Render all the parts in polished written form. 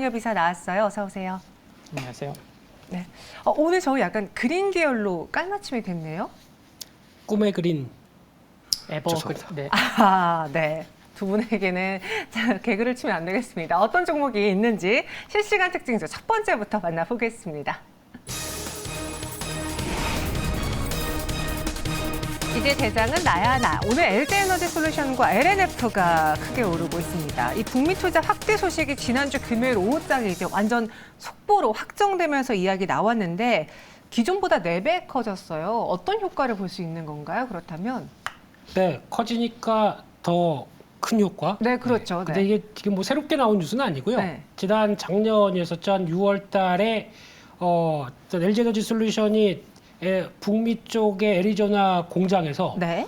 창협이사 나왔어요. 어서 오세요. 안녕하세요. 네. 오늘 저희 약간 그린 계열로 깔맞춤이 됐네요. 꿈의 그린. 네. 네. 두 분에게는 개그를 치면 안 되겠습니다. 어떤 종목이 있는지 실시간 특징주 첫 번째부터 만나보겠습니다. 이제 대장은 나야 나. 오늘 LG에너지솔루션과 LNF가 크게 오르고 있습니다. 이 북미 투자 확대 소식이 지난주 금요일 오후장에 이제 완전 속보로 확정되면서 이야기 나왔는데 기존보다 4배 커졌어요. 어떤 효과를 볼 수 있는 건가요? 그렇다면? 네, 커지니까 더 큰 효과. 네, 그렇죠. 네. 근데 이게 지금 뭐 새롭게 나온 뉴스는 아니고요. 네. 지난 작년이었었죠. 한 6월 달에 LG에너지솔루션이 북미 쪽의 애리조나 공장에서 네.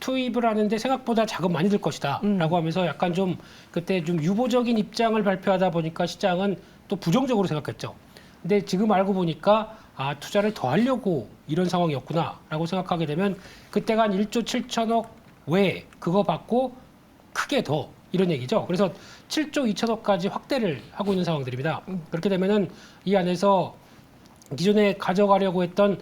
투입을 하는데 생각보다 자금 많이 들 것이다 라고 하면서 약간 좀 그때 좀 유보적인 입장을 발표하다 보니까 시장은 또 부정적으로 생각했죠. 근데 지금 알고 보니까 투자를 더 하려고 이런 상황이었구나 라고 생각하게 되면 그때가 한 1조 7천억 외에 그거 받고 크게 더 이런 얘기죠. 그래서 7조 2천억까지 확대를 하고 있는 상황들입니다. 그렇게 되면은 이 안에서 기존에 가져가려고 했던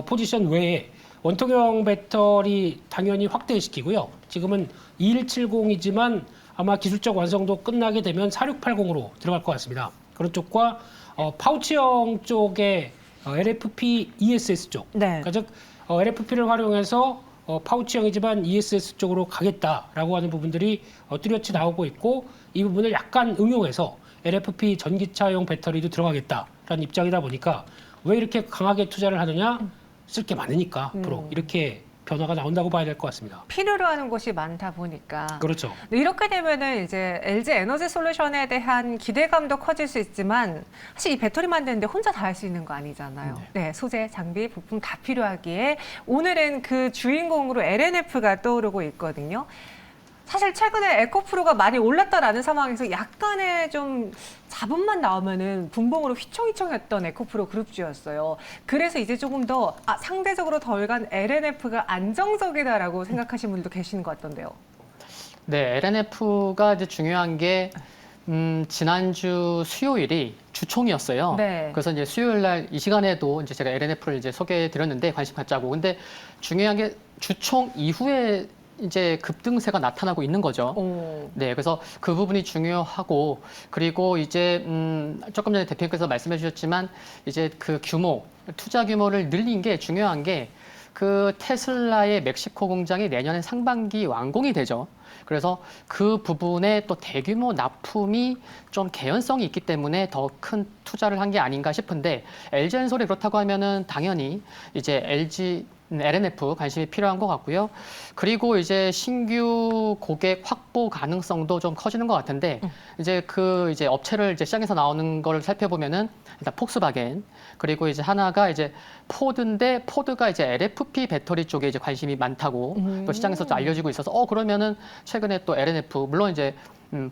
포지션 외에 원통형 배터리 당연히 확대시키고요. 지금은 2170이지만 아마 기술적 완성도 끝나게 되면 4680으로 들어갈 것 같습니다. 그런 쪽과 파우치형 쪽에 LFP ESS 쪽. 네. 그러니까 즉 LFP를 활용해서 파우치형이지만 ESS 쪽으로 가겠다라고 하는 부분들이 뚜렷이 나오고 있고 이 부분을 약간 응용해서 LFP 전기차용 배터리도 들어가겠다라는 입장이다 보니까 왜 이렇게 강하게 투자를 하느냐? 쓸 게 많으니까 앞으로 이렇게 변화가 나온다고 봐야 될 것 같습니다. 필요로 하는 곳이 많다 보니까. 그렇죠. 이렇게 되면은 이제 LG 에너지 솔루션에 대한 기대감도 커질 수 있지만 사실 이 배터리 만드는데 혼자 다 할 수 있는 거 아니잖아요. 네, 소재, 장비, 부품 다 필요하기에 오늘은 그 주인공으로 LNF가 떠오르고 있거든요. 사실 최근에 에코프로가 많이 올랐다라는 상황에서 약간의 좀 잡음만 나오면은 분봉으로 휘청휘청했던 에코프로 그룹주였어요. 그래서 이제 조금 더 상대적으로 덜 간 LNF가 안정적이다라고 생각하시는 분도 계시는 것 같던데요. 네, LNF가 이제 중요한 게 지난주 수요일이 주총이었어요. 네. 그래서 이제 수요일 날 이 시간에도 이제 제가 LNF를 이제 소개해 드렸는데 관심 갖자고. 근데 중요한 게 주총 이후에 이제 급등세가 나타나고 있는 거죠. 네, 그래서 그 부분이 중요하고 그리고 이제 조금 전에 대표님께서 말씀해 주셨지만 이제 그 규모, 투자 규모를 늘린 게 중요한 게 그 테슬라의 멕시코 공장이 내년에 상반기 완공이 되죠. 그래서 그 부분에 또 대규모 납품이 좀 개연성이 있기 때문에 더 큰 투자를 한 게 아닌가 싶은데 LG엔솔이 그렇다고 하면은 당연히 이제 LNF 관심이 필요한 것 같고요. 그리고 이제 신규 고객 확보 가능성도 좀 커지는 것 같은데 이제 그 이제 업체를 이제 시장에서 나오는 걸 살펴보면은 일단 폭스바겐 그리고 이제 하나가 이제 포드인데 포드가 이제 LFP 배터리 쪽에 이제 관심이 많다고 또 시장에서 또 알려지고 있어서 그러면은 최근에 또 LNF 물론 이제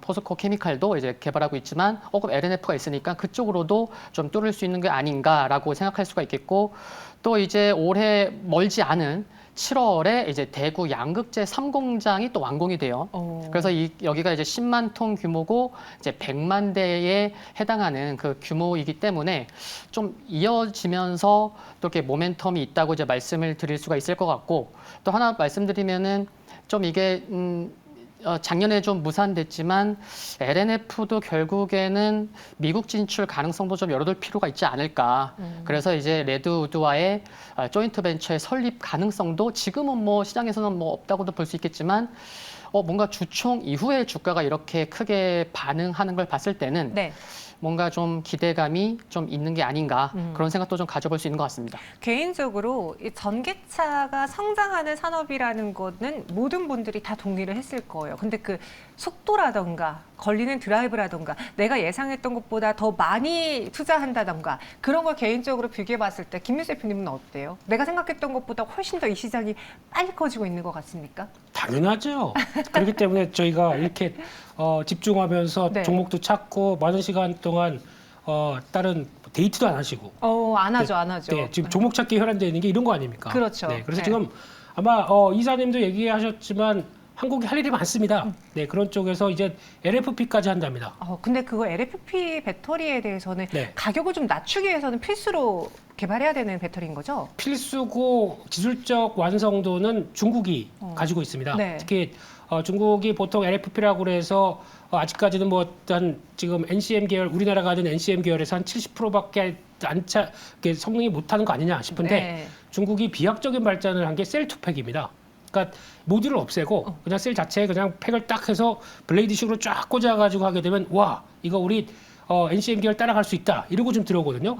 포스코 케미칼도 이제 개발하고 있지만 그럼 LNF가 있으니까 그쪽으로도 좀 뚫을 수 있는 게 아닌가라고 생각할 수가 있겠고 또 이제 올해 멀지 않은 7월에 이제 대구 양극재 3공장이 또 완공이 돼요. 그래서 여기가 이제 10만 톤 규모고 이제 100만 대에 해당하는 그 규모이기 때문에 좀 이어지면서 또 이렇게 모멘텀이 있다고 이제 말씀을 드릴 수가 있을 것 같고 또 하나 말씀드리면은 좀 이게 작년에 좀 무산됐지만 LNF도 결국에는 미국 진출 가능성도 좀 열어둘 필요가 있지 않을까. 그래서 이제 레드우드와의 조인트 벤처의 설립 가능성도 지금은 뭐 시장에서는 뭐 없다고도 볼 수 있겠지만 뭔가 주총 이후에 주가가 이렇게 크게 반응하는 걸 봤을 때는 네. 뭔가 좀 기대감이 좀 있는 게 아닌가 그런 생각도 좀 가져볼 수 있는 것 같습니다. 개인적으로 이 전기차가 성장하는 산업이라는 거는 모든 분들이 다 동의를 했을 거예요. 근데 그 속도라던가 걸리는 드라이브라던가 내가 예상했던 것보다 더 많이 투자한다던가 그런 걸 개인적으로 비교해 봤을 때 김민수 대표님은 어때요? 내가 생각했던 것보다 훨씬 더 이 시장이 빨리 커지고 있는 것 같습니까? 당연하죠. 그렇기 때문에 저희가 이렇게 집중하면서 네. 종목도 찾고 많은 시간 동안 다른 데이트도 안 하시고. 안 하죠, 안 하죠. 네, 지금 종목 찾기 혈안되어 있는 게 이런 거 아닙니까? 그렇죠. 네, 그래서 네. 지금 아마 이사님도 얘기하셨지만 한국이 할 일이 많습니다. 네, 그런 쪽에서 이제 LFP까지 한답니다. 근데 그거 LFP 배터리에 대해서는 네. 가격을 좀 낮추기 위해서는 필수로 개발해야 되는 배터리인 거죠? 필수고 기술적 완성도는 중국이 가지고 있습니다. 네. 특히 중국이 보통 LFP라고 그래서 아직까지는 뭐 한 지금 NCM 계열 우리나라가 하는 NCM 계열에서 한 70%밖에 성능이 못하는 거 아니냐 싶은데 네. 중국이 비약적인 발전을 한 게 셀2팩입니다. 그러니까 모듈을 없애고 그냥 셀 자체에 그냥 팩을 딱 해서 블레이드식으로 쫙 꽂아가지고 하게 되면 와 이거 우리 NCM 계열 따라갈 수 있다 이러고 좀 들어오거든요.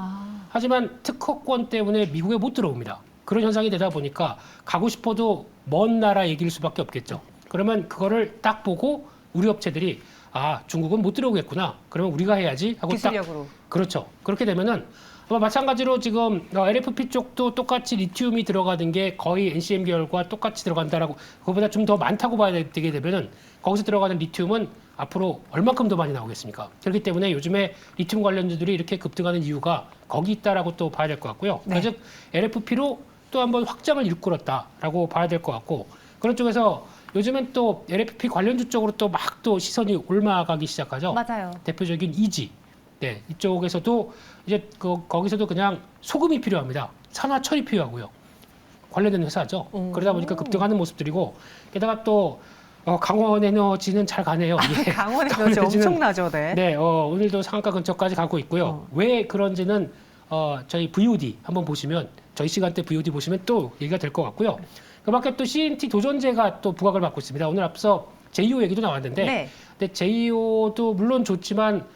하지만 특허권 때문에 미국에 못 들어옵니다. 그런 현상이 되다 보니까 가고 싶어도 먼 나라 얘기일 수밖에 없겠죠. 그러면 그거를 딱 보고 우리 업체들이 아 중국은 못 들어오겠구나. 그러면 우리가 해야지 하고 기술력으로. 그렇죠. 그렇게 되면은 아마 마찬가지로 지금 LFP 쪽도 똑같이 리튬이 들어가는 게 거의 NCM 계열과 똑같이 들어간다라고 그거보다 좀 더 많다고 봐야 되게 되면은 거기서 들어가는 리튬은 앞으로 얼마큼 더 많이 나오겠습니까? 그렇기 때문에 요즘에 리튬 관련주들이 이렇게 급등하는 이유가 거기 있다라고 또 봐야 될 것 같고요. 네. 즉 LFP로 또 한번 확장을 일구었다라고 봐야 될 것 같고 그런 쪽에서 요즘엔 또 LFP 관련주 쪽으로 또 막 또 시선이 올라가기 시작하죠. 맞아요. 대표적인 이지. 네, 이쪽에서도 이제 거기서도 그냥 소금이 필요합니다. 산화철이 필요하고요. 관련된 회사죠. 그러다 보니까 급등하는 모습들이고 게다가 또 강원 에너지는 잘 가네요. 예. 강원 에너지 엄청나죠, 네. 네, 오늘도 상한가 근처까지 가고 있고요. 왜 그런지는 저희 VOD 한번 보시면 저희 시간대 VOD 보시면 또 얘기가 될 것 같고요. 그밖에 또 CNT 도전제가 또 부각을 받고 있습니다. 오늘 앞서 JO 얘기도 나왔는데, 네. 근데 JO도 물론 좋지만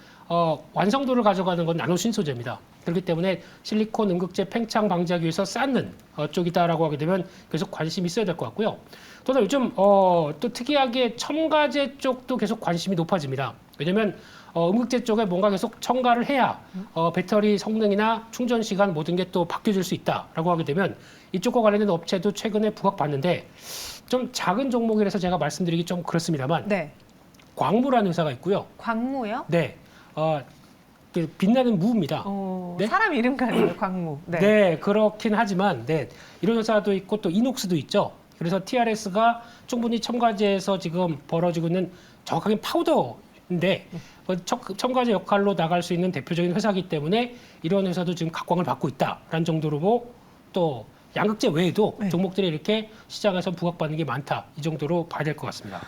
완성도를 가져가는 건 나노 신소재입니다. 그렇기 때문에 실리콘 음극재 팽창 방지하기 위해서 쌓는 쪽이다라고 하게 되면 계속 관심이 있어야 될 것 같고요. 또는 요즘 또 특이하게 첨가제 쪽도 계속 관심이 높아집니다. 왜냐하면 음극재 쪽에 뭔가 계속 첨가를 해야 배터리 성능이나 충전 시간 모든 게 또 바뀌어질 수 있다라고 하게 되면 이쪽과 관련된 업체도 최근에 부각받는데 좀 작은 종목이라서 제가 말씀드리기 좀 그렇습니다만 네. 광무라는 회사가 있고요. 광무요? 네, 그 빛나는 무입니다. 네? 사람 이름 같네요, 광무. 네. 네, 그렇긴 하지만 네, 이런 회사도 있고 또 이녹스도 있죠. 그래서 TRS가 충분히 첨가제에서 지금 벌어지고 있는 정확하게 파우더인데 첨가제 역할로 나갈 수 있는 대표적인 회사이기 때문에 이런 회사도 지금 각광을 받고 있다라는 정도로 또 양극재 외에도 네. 종목들이 이렇게 시장에서 부각받는 게 많다. 이 정도로 봐야 될 것 같습니다.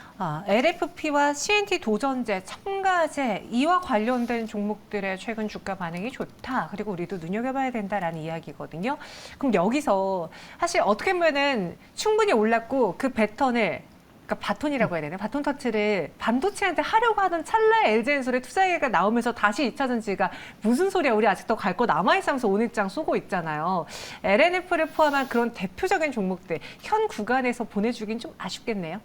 LFP와 CNT 도전제, 첨가제 이와 관련된 종목들의 최근 주가 반응이 좋다. 그리고 우리도 눈여겨봐야 된다라는 이야기거든요. 그럼 여기서 사실 어떻게 보면은 충분히 올랐고 그 배턴을 그러니까 바톤이라고 해야 되나? 바톤 터치를 반도체한테 하려고 하던 찰나에 LG엔솔의 투자 얘기가 나오면서 다시 2차 전지가 무슨 소리야? 우리 아직도 갈 거 남아있으면서 오늘 장 쏘고 있잖아요. LNF를 포함한 그런 대표적인 종목들 현 구간에서 보내주긴 좀 아쉽겠네요.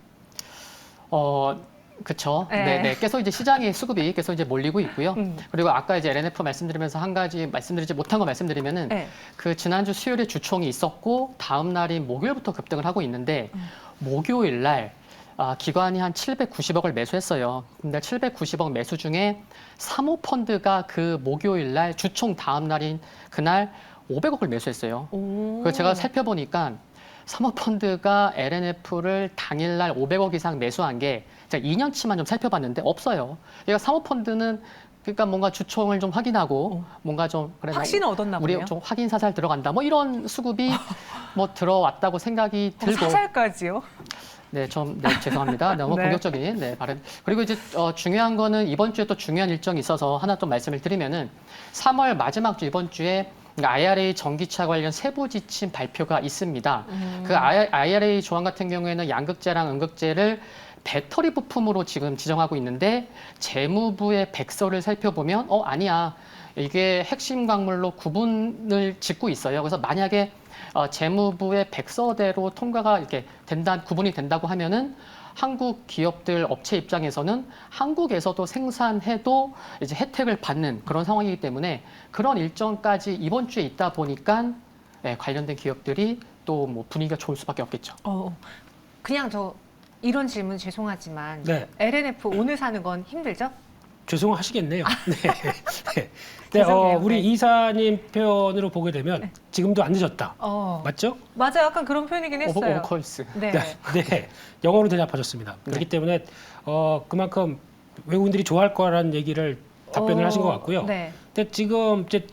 그렇죠. 네. 네. 계속 이제 시장의 수급이 계속 이제 몰리고 있고요. 그리고 아까 이제 LNF 말씀드리면서 한 가지 말씀드리지 못한 거 말씀드리면은 네. 그 지난주 수요일에 주총이 있었고 다음 날인 목요일부터 급등을 하고 있는데 목요일 날 기관이 한 790억을 매수했어요. 근데 790억 매수 중에 사모펀드가 그 목요일 날 주총 다음 날인 그날 500억을 매수했어요. 그래서 제가 살펴보니까 사모펀드가 LNF를 당일날 500억 이상 매수한 게 제가 2년치만 좀 살펴봤는데 없어요. 그러니까 사모펀드는 그러니까 뭔가 주총을 좀 확인하고 뭔가 좀 그래 확신을 얻었나 보네요. 우리 좀 확인 사살 들어간다. 뭐 이런 수급이 뭐 들어왔다고 생각이 들고 사살까지요? 네, 죄송합니다. 너무 네. 공격적인 발언. 그리고 이제 중요한 거는 이번 주에 또 중요한 일정이 있어서 하나 좀 말씀을 드리면은 3월 마지막 주 이번 주에 IRA 전기차 관련 세부 지침 발표가 있습니다. 그 IRA 조항 같은 경우에는 양극재랑 음극재를 배터리 부품으로 지금 지정하고 있는데 재무부의 백서를 살펴보면 아니야. 이게 핵심 광물로 구분을 짓고 있어요. 그래서 만약에 재무부의 백서대로 통과가 이렇게 구분이 된다고 하면은 한국 기업들 업체 입장에서는 한국에서도 생산해도 이제 혜택을 받는 그런 상황이기 때문에 그런 일정까지 이번 주에 있다 보니까 관련된 기업들이 또 뭐 분위기가 좋을 수밖에 없겠죠. 그냥 이런 질문 죄송하지만 네. LNF 오늘 사는 건 힘들죠? 죄송하시겠네요. 네. 네. 죄송해요. 우리 네. 이사님 표현으로 보게 되면 지금도 안 늦었다. 맞죠? 맞아요. 약간 그런 표현이긴 했어요. 오버콜스. 네. 네. 영어로 대답하셨습니다. 그렇기 때문에 그만큼 외국인들이 좋아할 거라는 얘기를 답변을 하신 것 같고요. 네. 근데 지금 이제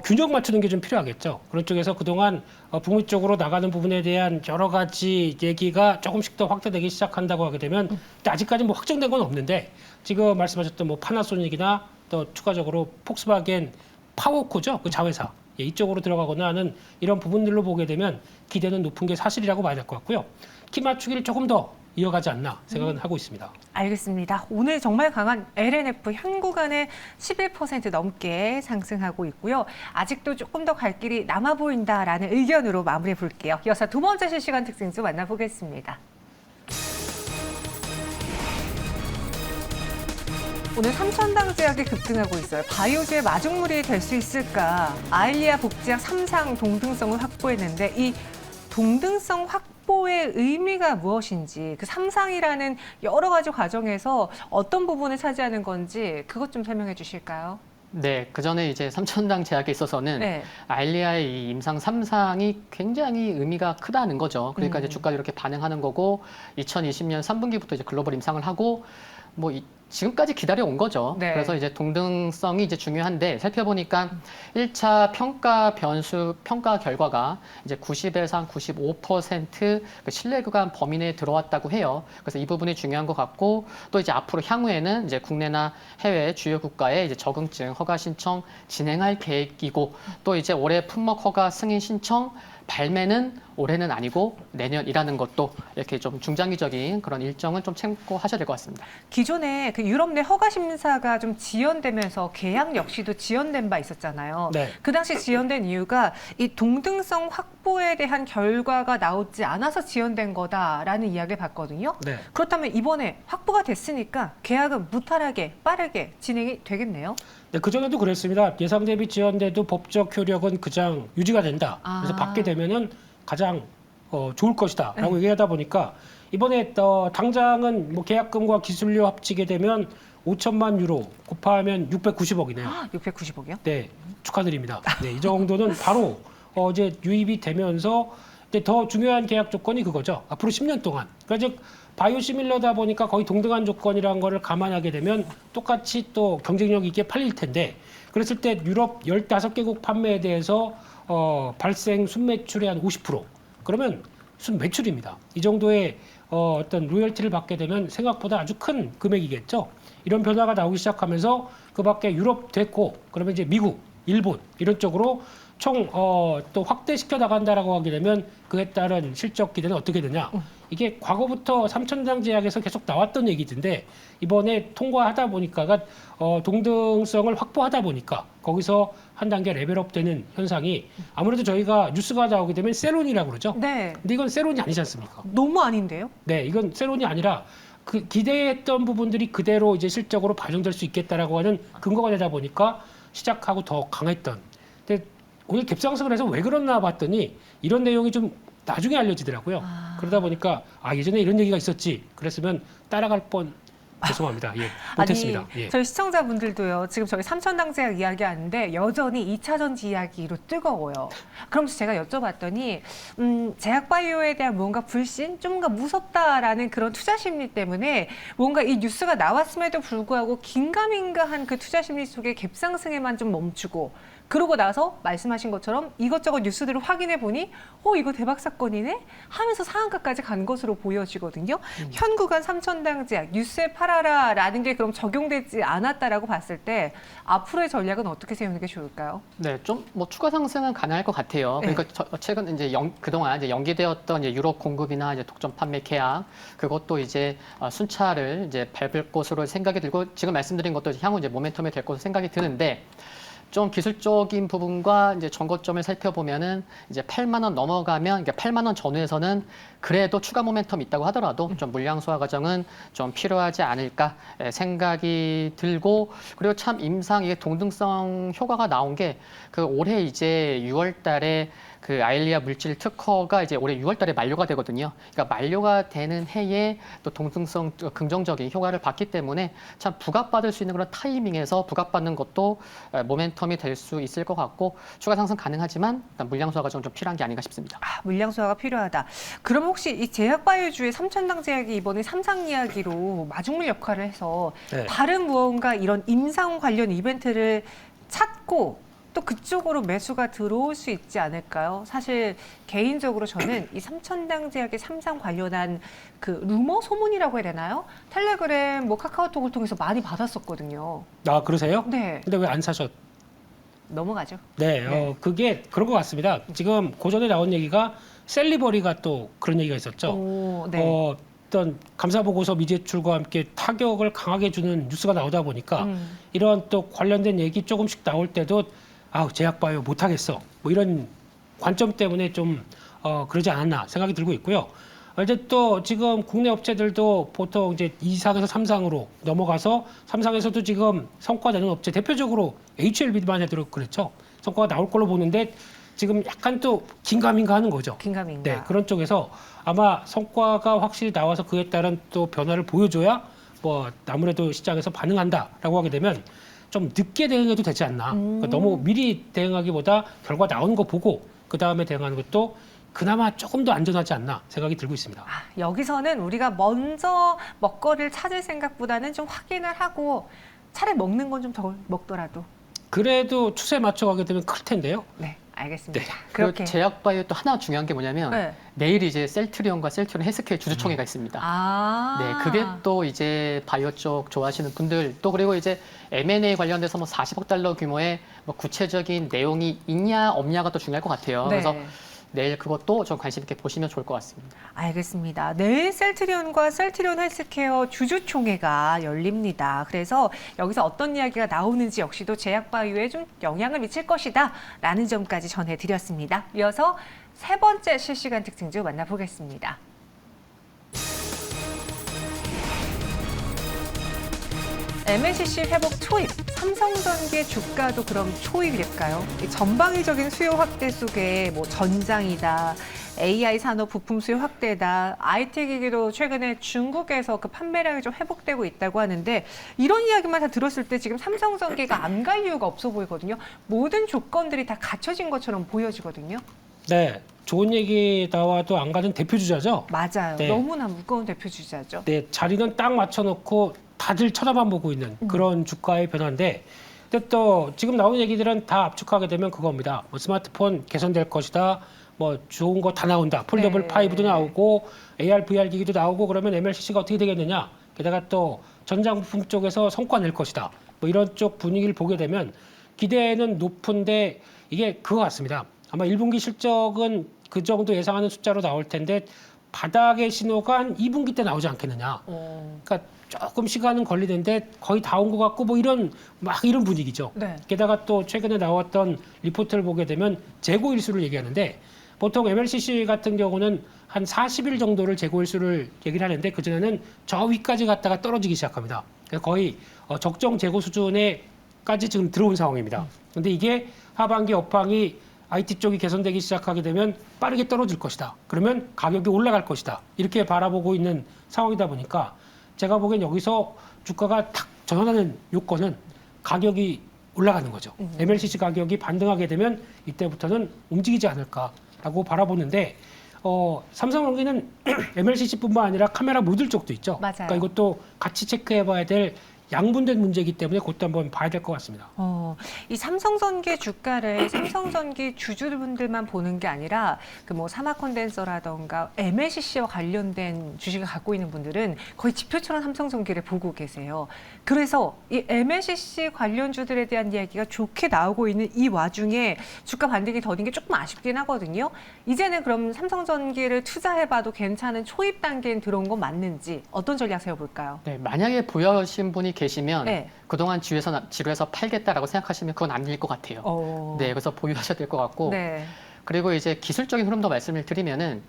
균형 맞추는 게 좀 필요하겠죠. 그런 쪽에서 그동안 북미 쪽으로 나가는 부분에 대한 여러 가지 얘기가 조금씩 더 확대되기 시작한다고 하게 되면 아직까지 뭐 확정된 건 없는데 지금 말씀하셨던 뭐 파나소닉이나 또 추가적으로 폭스바겐 파워코죠. 그 자회사. 예, 이쪽으로 들어가거나 하는 이런 부분들로 보게 되면 기대는 높은 게 사실이라고 봐야 될 것 같고요. 키 맞추기를 조금 더 이어가지 않나 생각은 하고 있습니다. 알겠습니다. 오늘 정말 강한 LNF 현 구간에 11% 넘게 상승하고 있고요. 아직도 조금 더 갈 길이 남아 보인다라는 의견으로 마무리해 볼게요. 이어서 두 번째 실시간 특징주 만나보겠습니다. 오늘 삼천당 제약이 급등하고 있어요. 바이오주의 마중물이 될 수 있을까? 아일리아 복제약 3상 동등성을 확보했는데 이 동등성 확보의 의미가 무엇인지 그 3상이라는 여러 가지 과정에서 어떤 부분을 차지하는 건지 그것 좀 설명해 주실까요? 네, 그 전에 이제 삼천당 제약에 있어서는 네. 아일리아의 이 임상 3상이 굉장히 의미가 크다는 거죠. 그러니까 이제 주가도 이렇게 반응하는 거고 2020년 3분기부터 이제 글로벌 임상을 하고 뭐 지금까지 기다려 온 거죠. 네. 그래서 이제 동등성이 이제 중요한데 살펴보니까 1차 평가 평가 결과가 이제 90에서 한 95% 그 신뢰 구간 범위 내에 들어왔다고 해요. 그래서 이 부분이 중요한 것 같고 또 이제 앞으로 향후에는 이제 국내나 해외 주요 국가에 이제 적응증 허가 신청 진행할 계획이고 또 이제 올해 품목 허가 승인 신청 발매는 올해는 아니고 내년이라는 것도 이렇게 좀 중장기적인 그런 일정은 좀 참고하셔야 될 것 같습니다. 기존에 그 유럽 내 허가 심사가 좀 지연되면서 계약 역시도 지연된 바 있었잖아요. 네. 그 당시 지연된 이유가 이 동등성 확보에 대한 결과가 나오지 않아서 지연된 거다라는 이야기를 봤거든요. 네. 그렇다면 이번에 확보가 됐으니까 계약은 무탈하게 빠르게 진행이 되겠네요. 네, 그전에도 그랬습니다. 예상 대비 지연돼도 법적 효력은 그냥 유지가 된다. 그래서 받게 되면은 가장 좋을 것이다라고 얘기하다 보니까 이번에 당장은 뭐 계약금과 기술료 합치게 되면 5천만 유로 곱하면 690억이네요. 690억이요? 네, 축하드립니다. 네, 이 정도는 바로 이제 유입이 되면서 근데 더 중요한 계약 조건이 그거죠. 앞으로 10년 동안. 그러니까 즉 바이오시밀러다 보니까 거의 동등한 조건이라는 거를 감안하게 되면 똑같이 또 경쟁력 있게 팔릴 텐데 그랬을 때 유럽 15개국 판매에 대해서 발생 순매출의 한 50% 그러면 순매출입니다. 이 정도의 어떤 로열티를 받게 되면 생각보다 아주 큰 금액이겠죠. 이런 변화가 나오기 시작하면서 그 밖에 유럽 됐고 그러면 이제 미국, 일본 이런 쪽으로 총 또 확대시켜 나간다라고 하게 되면 그에 따른 실적 기대는 어떻게 되냐? 이게 과거부터 삼천당 제약에서 계속 나왔던 얘기인데 이번에 통과하다 보니까가 동등성을 확보하다 보니까 거기서 한 단계 레벨업되는 현상이 아무래도 저희가 뉴스가 나오게 되면 세론이라고 그러죠. 네. 근데 이건 세론이 아니지 않습니까? 너무 아닌데요? 네, 이건 세론이 아니라 그 기대했던 부분들이 그대로 이제 실적으로 반영될 수 있겠다라고 하는 근거가 되다 보니까 시작하고 더 강했던. 근데 오늘 갭상승을 해서 왜 그랬나 봤더니 이런 내용이 좀 나중에 알려지더라고요. 그러다 보니까 예전에 이런 얘기가 있었지. 그랬으면 따라갈 뻔. 죄송합니다. 예, 못했습니다. 아니, 예. 저희 시청자분들도요. 지금 저희 삼천당 제약 이야기하는데 여전히 2차 전지 이야기로 뜨거워요. 그러면서 제가 여쭤봤더니 제약 바이오에 대한 뭔가 불신, 좀 뭔가 무섭다라는 그런 투자 심리 때문에 뭔가 이 뉴스가 나왔음에도 불구하고 긴가민가한 그 투자 심리 속에 갭상승에만 좀 멈추고 그러고 나서 말씀하신 것처럼 이것저것 뉴스들을 확인해 보니 이거 대박 사건이네 하면서 상한가까지 간 것으로 보여지거든요. 현 구간 삼천당 제약 뉴스에 팔아라라는 게 그럼 적용되지 않았다라고 봤을 때 앞으로의 전략은 어떻게 세우는 게 좋을까요? 네, 좀 뭐 추가 상승은 가능할 것 같아요. 그러니까 최근 이제 그동안 이제 연기되었던 이제 유럽 공급이나 이제 독점 판매 계약 그것도 이제 순차를 이제 밟을 것으로 생각이 들고 지금 말씀드린 것도 향후 이제 모멘텀이 될 것으로 생각이 드는데. 좀 기술적인 부분과 이제 전고점을 살펴보면은 이제 8만 원 넘어가면 그러니까 8만 원 전후에서는 그래도 추가 모멘텀이 있다고 하더라도 좀 물량 소화 과정은 좀 필요하지 않을까 생각이 들고 그리고 참 임상 이게 동등성 효과가 나온 게 그 올해 이제 6월 달에 그 아일리아 물질 특허가 이제 올해 6월달에 만료가 되거든요. 그러니까 만료가 되는 해에 또 동등성 긍정적인 효과를 봤기 때문에 참 부각받을 수 있는 그런 타이밍에서 부각받는 것도 모멘텀이 될 수 있을 것 같고 추가 상승 가능하지만 일단 물량 소화 과정은 좀 필요한 게 아닌가 싶습니다. 물량 소화가 필요하다. 그럼 혹시 이 제약바이오주의 삼천당 제약이 이번에 삼상 이야기로 마중물 역할을 해서 네. 다른 무언가 이런 임상 관련 이벤트를 찾고 또 그쪽으로 매수가 들어올 수 있지 않을까요? 사실 개인적으로 저는 이 삼천당 제약의 삼상 관련한 그 루머 소문이라고 해야 되나요? 텔레그램, 뭐 카카오톡을 통해서 많이 받았었거든요. 아, 그러세요? 네, 근데 왜 안 사셨? 넘어가죠. 네, 네. 그게 그런 것 같습니다. 지금 고전에 나온 얘기가 셀리버리가 또 그런 얘기가 있었죠. 오, 네. 어떤 감사보고서 미제출과 함께 타격을 강하게 주는 뉴스가 나오다 보니까 이런 또 관련된 얘기 조금씩 나올 때도 제약바이오 못하겠어. 뭐 이런 관점 때문에 좀 그러지 않았나 생각이 들고 있고요. 이제 또 지금 국내 업체들도 보통 이제 2상에서 3상으로 넘어가서 3상에서도 지금 성과 내는 업체 대표적으로 HLB만 해도 그렇죠. 성과가 나올 걸로 보는데 지금 약간 또 긴가민가 하는 거죠. 긴가민가. 네, 그런 쪽에서 아마 성과가 확실히 나와서 그에 따른 또 변화를 보여줘야 뭐 아무래도 시장에서 반응한다라고 하게 되면 좀 늦게 대응해도 되지 않나. 그러니까 너무 미리 대응하기보다 결과 나오는 거 보고 그 다음에 대응하는 것도 그나마 조금 더 안전하지 않나 생각이 들고 있습니다. 여기서는 우리가 먼저 먹거리를 찾을 생각보다는 좀 확인을 하고 차라리 먹는 건 좀 덜 먹더라도. 그래도 추세 맞춰가게 되면 클 텐데요. 네, 알겠습니다. 네. 그렇게. 그리고 제약바이오 또 하나 중요한 게 뭐냐면 네. 내일 이제 셀트리온과 셀트리온 헬스케어 주주총회가 있습니다. 네, 그게 또 이제 바이오 쪽 좋아하시는 분들 또 그리고 이제 M&A 관련돼서 뭐 40억 달러 규모의 뭐 구체적인 내용이 있냐 없냐가 또 중요할 것 같아요. 네. 그래서 내일 그것도 좀 관심 있게 보시면 좋을 것 같습니다. 알겠습니다. 내일 셀트리온과 셀트리온 헬스케어 주주총회가 열립니다. 그래서 여기서 어떤 이야기가 나오는지 역시도 제약바이오에 좀 영향을 미칠 것이다 라는 점까지 전해드렸습니다. 이어서 세 번째 실시간 특징주 만나보겠습니다. MLCC 회복 초입, 삼성전기의 주가도 그럼 초입일까요? 이 전방위적인 수요 확대 속에 뭐 전장이다, AI 산업 부품 수요 확대다, IT 기기도 최근에 중국에서 그 판매량이 좀 회복되고 있다고 하는데 이런 이야기만 다 들었을 때 지금 삼성전기가 안 갈 이유가 없어 보이거든요. 모든 조건들이 다 갖춰진 것처럼 보여지거든요. 네, 좋은 얘기 나와도 안 가는 대표 주자죠. 맞아요. 네. 너무나 무거운 대표 주자죠. 네, 자리는 딱 맞춰놓고 다들 쳐다만 보고 있는 그런 주가의 변화인데, 근데 또 지금 나오는 얘기들은 다 압축하게 되면 그겁니다. 뭐 스마트폰 개선될 것이다. 뭐 좋은 거 다 나온다. 폴더블 네. 5도 나오고 AR, VR 기기도 나오고 그러면 MLCC가 어떻게 되겠느냐. 게다가 또 전장 부품 쪽에서 성과 낼 것이다. 뭐 이런 쪽 분위기를 보게 되면 기대는 높은데 이게 그거 같습니다. 아마 1분기 실적은 그 정도 예상하는 숫자로 나올 텐데 바닥의 신호가 한 2분기 때 나오지 않겠느냐. 그러니까 조금 시간은 걸리는데 거의 다 온 것 같고 뭐 이런 분위기죠. 네. 게다가 또 최근에 나왔던 리포트를 보게 되면 재고 일수를 얘기하는데 보통 MLCC 같은 경우는 한 40일 정도를 재고 일수를 얘기를 하는데 그전에는 저 위까지 갔다가 떨어지기 시작합니다. 그래서 거의 적정 재고 수준에까지 지금 들어온 상황입니다. 근데 이게 하반기 업황이 IT 쪽이 개선되기 시작하게 되면 빠르게 떨어질 것이다. 그러면 가격이 올라갈 것이다. 이렇게 바라보고 있는 상황이다 보니까 제가 보기엔 여기서 주가가 탁 전환하는 요건은 가격이 올라가는 거죠. MLCC 가격이 반등하게 되면 이때부터는 움직이지 않을까라고 바라보는데 삼성전기는 MLCC뿐만 아니라 카메라 모듈 쪽도 있죠. 맞아요. 그러니까 이것도 같이 체크해봐야 될 양분된 문제이기 때문에 그것도 한번 봐야 될 것 같습니다. 이 삼성전기 주가를 삼성전기 주주분들만 보는 게 아니라 그 뭐 사막 콘덴서라던가 MLCC와 관련된 주식을 갖고 있는 분들은 거의 지표처럼 삼성전기를 보고 계세요. 그래서 이 MLCC 관련주들에 대한 이야기가 좋게 나오고 있는 이 와중에 주가 반등이 더딘 게 조금 아쉽긴 하거든요. 이제는 그럼 삼성전기를 투자해봐도 괜찮은 초입 단계에 들어온 건 맞는지 어떤 전략 세워볼까요? 네, 만약에 보유하신 분이 계시면 네. 그동안 지루해서 팔겠다라고 생각하시면 그건 아닐 것 같아요. 네, 그래서 보유하셔야 될 것 같고 네. 그리고 이제 기술적인 흐름도 말씀을 드리면은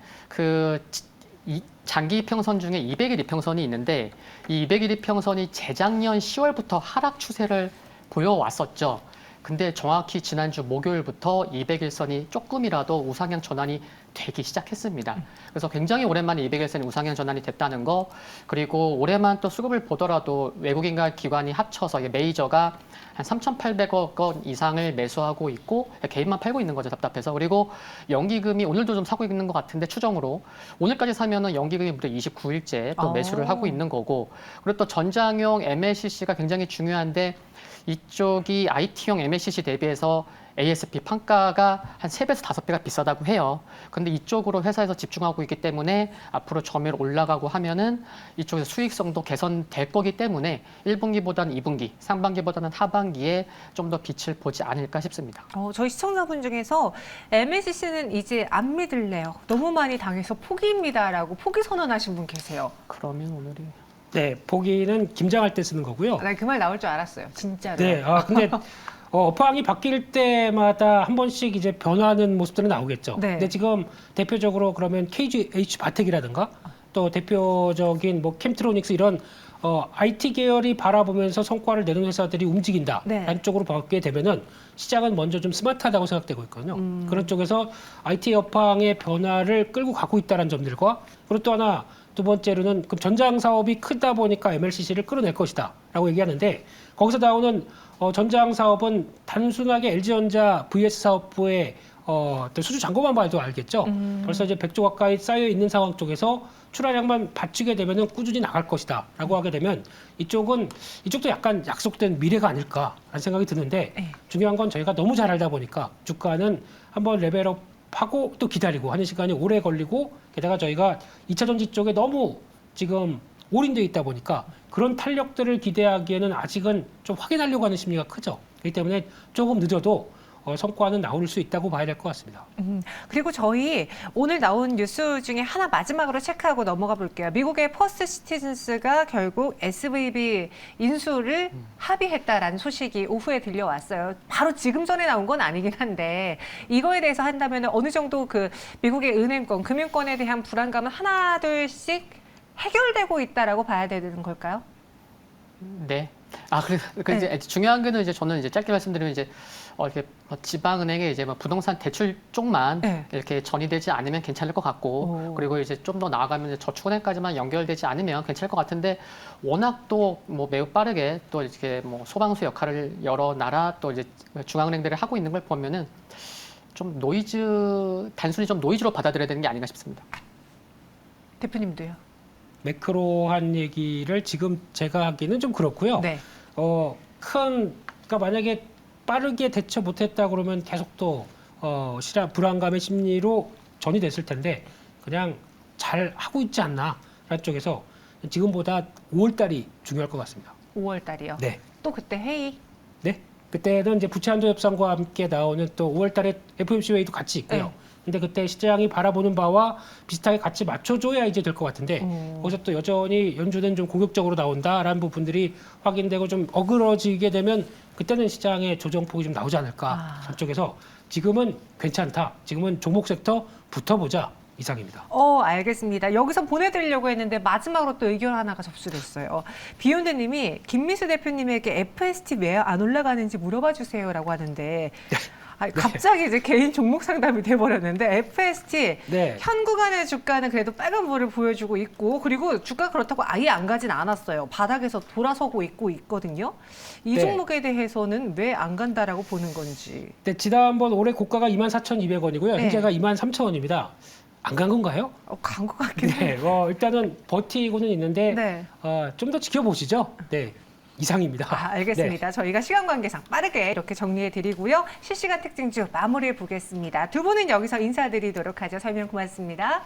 이 장기 이평선 중에 200일 이평선이 있는데 이 200일 이평선이 재작년 10월부터 하락 추세를 보여왔었죠. 근데 정확히 지난주 목요일부터 200일선이 조금이라도 우상향 전환이 되기 시작했습니다. 그래서 굉장히 오랜만에 200일선이 우상향 전환이 됐다는 거, 그리고 올해만 또 수급을 보더라도 외국인과 기관이 합쳐서 메이저가 한 3,800억 원 이상을 매수하고 있고 개인만 팔고 있는 거죠, 답답해서. 그리고 연기금이 오늘도 좀 사고 있는 것 같은데 추정으로 오늘까지 사면은 연기금이 무려 29일째 또 매수를 하고 있는 거고, 그리고 또 전장용 MLCC가 굉장히 중요한데 이쪽이 IT용 MLCC 대비해서 ASP 판가가 한 3배에서 5배가 비싸다고 해요. 근데 이쪽으로 회사에서 집중하고 있기 때문에 앞으로 점유율 올라가고 하면은 이쪽에서 수익성도 개선될 거기 때문에 1분기보다는 2분기, 상반기보다는 하반기에 좀 더 빛을 보지 않을까 싶습니다. 저희 시청자분 중에서 MLCC는 이제 안 믿을래요. 너무 많이 당해서 포기입니다라고 포기 선언하신 분 계세요. 그러면 오늘이 네, 포기는 김장할 때 쓰는 거고요. 나 그 말 나올 줄 알았어요. 진짜로. 네, 근데 업황이 바뀔 때마다 한 번씩 이제 변화하는 모습들은 나오겠죠. 네. 근데 지금 대표적으로 그러면 KGH 바텍이라든가 또 대표적인 뭐 캠트로닉스 이런 IT 계열이 바라보면서 성과를 내는 회사들이 움직인다. 네. 라는 쪽으로 바뀌게 되면은 시장은 먼저 좀 스마트하다고 생각되고 있거든요. 그런 쪽에서 IT 업황의 변화를 끌고 가고 있다는 점들과, 그리고 또 하나 두 번째로는 그럼 전장 사업이 크다 보니까 MLCC를 끌어낼 것이다라고 얘기하는데, 거기서 나오는 전장 사업은 단순하게 LG전자 VS 사업부의 수주 잔고만 봐도 알겠죠. 벌써 이제 100조 가까이 쌓여 있는 상황 쪽에서 출하량만 받치게 되면은 꾸준히 나갈 것이다라고 하게 되면 이쪽도 약간 약속된 미래가 아닐까라는 생각이 드는데, 네. 중요한 건 저희가 너무 잘 알다 보니까 주가는 한번 레벨업 하고 또 기다리고 하는 시간이 오래 걸리고, 게다가 저희가 2차 전지 쪽에 너무 지금 올인돼 있다 보니까 그런 탄력들을 기대하기에는 아직은 좀 확인하려고 하는 심리가 크죠. 그렇기 때문에 조금 늦어도 성과는 나올 수 있다고 봐야 될 것 같습니다. 그리고 저희 오늘 나온 뉴스 중에 하나 마지막으로 체크하고 넘어가 볼게요. 미국의 퍼스트 시티즌스가 결국 SVB 인수를 합의했다라는 소식이 오후에 들려왔어요. 바로 지금 전에 나온 건 아니긴 한데, 이거에 대해서 한다면 어느 정도 그 미국의 은행권, 금융권에 대한 불안감은 하나 둘씩 해결되고 있다라고 봐야 되는 걸까요? 네. 그러니까 이제 중요한 거는 이제 저는 이제 짧게 말씀드리면 이제 이렇게 지방은행에 이제 부동산 대출 쪽만 네. 이렇게 전이되지 않으면 괜찮을 것 같고, 그리고 이제 좀 더 나아가면 이제 저축은행까지만 연결되지 않으면 괜찮을 것 같은데, 워낙 또 매우 빠르게 또 이렇게 소방수 역할을 여러 나라 또 이제 중앙은행들이 하고 있는 걸 보면은 좀 단순히 좀 노이즈로 받아들여야 되는 게 아닌가 싶습니다. 대표님도요? 매크로한 얘기를 지금 제가 하기는 좀 그렇고요. 네. 그러니까 만약에 빠르게 대처 못했다 그러면 계속 또 불안감의 심리로 전이됐을 텐데, 그냥 잘 하고 있지 않나 라는 쪽에서 지금보다 5월 달이 중요할 것 같습니다. 5월 달이요? 네. 또 그때 회의? 네. 그때는 이제 부채 한도 협상과 함께 나오는 또 5월 달에 FOMC 회의도 같이 있고요. 네. 근데 그때 시장이 바라보는 바와 비슷하게 같이 맞춰줘야 이제 될 것 같은데, 거기서 또 여전히 연준은 좀 공격적으로 나온다라는 부분들이 확인되고 좀 어그러지게 되면 그때는 시장의 조정폭이 좀 나오지 않을까. 저쪽에서 지금은 괜찮다. 지금은 종목 섹터 붙어보자 이상입니다. 알겠습니다. 여기서 보내드리려고 했는데 마지막으로 또 의견 하나가 접수됐어요. 비욘드님이 김미수 대표님에게 FST 왜 안 올라가는지 물어봐 주세요라고 하는데, 갑자기 이제 개인 종목 상담이 돼버렸는데, FST 네. 현 구간의 주가는 그래도 빨간불을 보여주고 있고, 그리고 주가 그렇다고 아예 안 가진 않았어요. 바닥에서 돌아서고 있거든요. 이 네. 종목에 대해서는 왜 안 간다라고 보는 건지. 네, 지난번 올해 고가가 24,200원이고요. 네. 현재가 23,000원입니다. 안 간 건가요? 간 것 같긴 해요. 네, 일단은 버티고는 있는데 네. 좀 더 지켜보시죠. 네, 이상입니다. 알겠습니다. 네. 저희가 시간 관계상 빠르게 이렇게 정리해 드리고요. 실시간 특징주 마무리해 보겠습니다. 두 분은 여기서 인사드리도록 하죠. 설명 고맙습니다.